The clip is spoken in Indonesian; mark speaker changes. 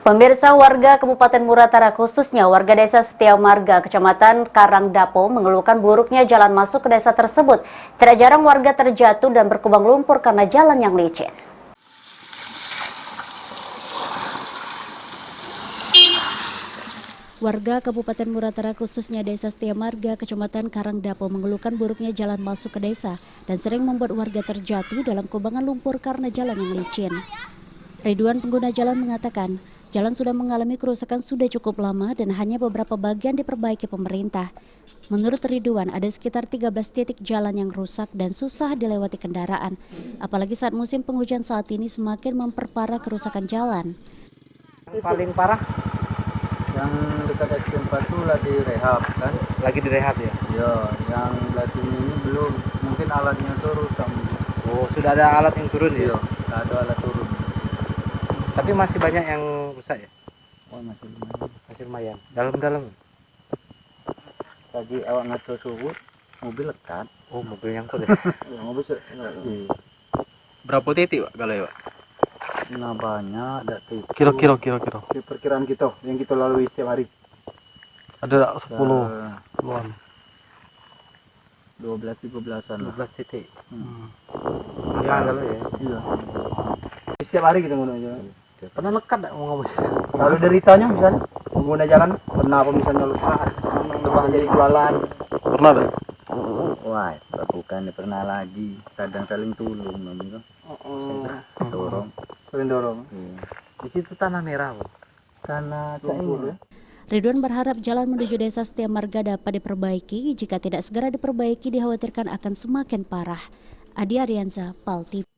Speaker 1: Pemirsa, warga Kabupaten Muratara khususnya warga desa Setiamarga, Kecamatan Karangdapo mengeluhkan buruknya jalan masuk ke desa tersebut. Tidak jarang warga terjatuh dan berkubang lumpur karena jalan yang licin. Warga Kabupaten Muratara khususnya desa Setiamarga, Kecamatan Karangdapo mengeluhkan buruknya jalan masuk ke desa dan sering membuat warga terjatuh dalam kubangan lumpur karena jalan yang licin. Ridwan, pengguna jalan, mengatakan jalan sudah mengalami kerusakan sudah cukup lama dan hanya beberapa bagian diperbaiki pemerintah. Menurut Ridwan, ada sekitar 13 titik jalan yang rusak dan susah dilewati kendaraan. Apalagi saat musim penghujan saat ini semakin memperparah kerusakan jalan.
Speaker 2: Paling parah
Speaker 3: yang dekat SMP itu lagi direhab kan?
Speaker 2: lagi direhab ya?
Speaker 3: Ya, yang belakang ini belum. Mungkin alatnya tuh rusak.
Speaker 2: Oh, sudah ada alat yang turun ya?
Speaker 3: Iya, nggak ada alat turun.
Speaker 2: Tapi masih banyak yang rusak ya?
Speaker 3: Oh, masih lumayan.
Speaker 2: Masih lumayan. Dalam-dalam.
Speaker 3: Tadi awak ngatur suhu, mobil lekat.
Speaker 2: Oh, mobil nyangkut ya?
Speaker 3: Ya, mobil
Speaker 2: Berapa titik Pak kalau ya Pak?
Speaker 3: nah banyak, ada
Speaker 4: Kira.
Speaker 3: di perkiraan kita yang kita lalui setiap hari.
Speaker 4: Ada 10
Speaker 3: Nah,
Speaker 4: an.
Speaker 3: 12-13an lah.
Speaker 2: 12 titik.
Speaker 3: Ya,
Speaker 2: kalau ya.
Speaker 3: Iya. Setiap hari kita guna jalan.
Speaker 2: Pernah lekat enggak mau ngomong?
Speaker 3: Kalau deritanya misalnya pengguna jalan pernah apa misalnya lupa terbang jadi jualan.
Speaker 4: Pernah deh.
Speaker 3: Wah, bukan pernah lagi. Kadang saling tolong namanya. Dorong. Saling dorong.
Speaker 2: Di situ tanah merah Pak.
Speaker 3: Karena cair.
Speaker 1: Ridwan berharap jalan menuju desa Setiamarga dapat diperbaiki. Jika tidak segera diperbaiki, dikhawatirkan akan semakin parah. Adi Arianza, PAL TV.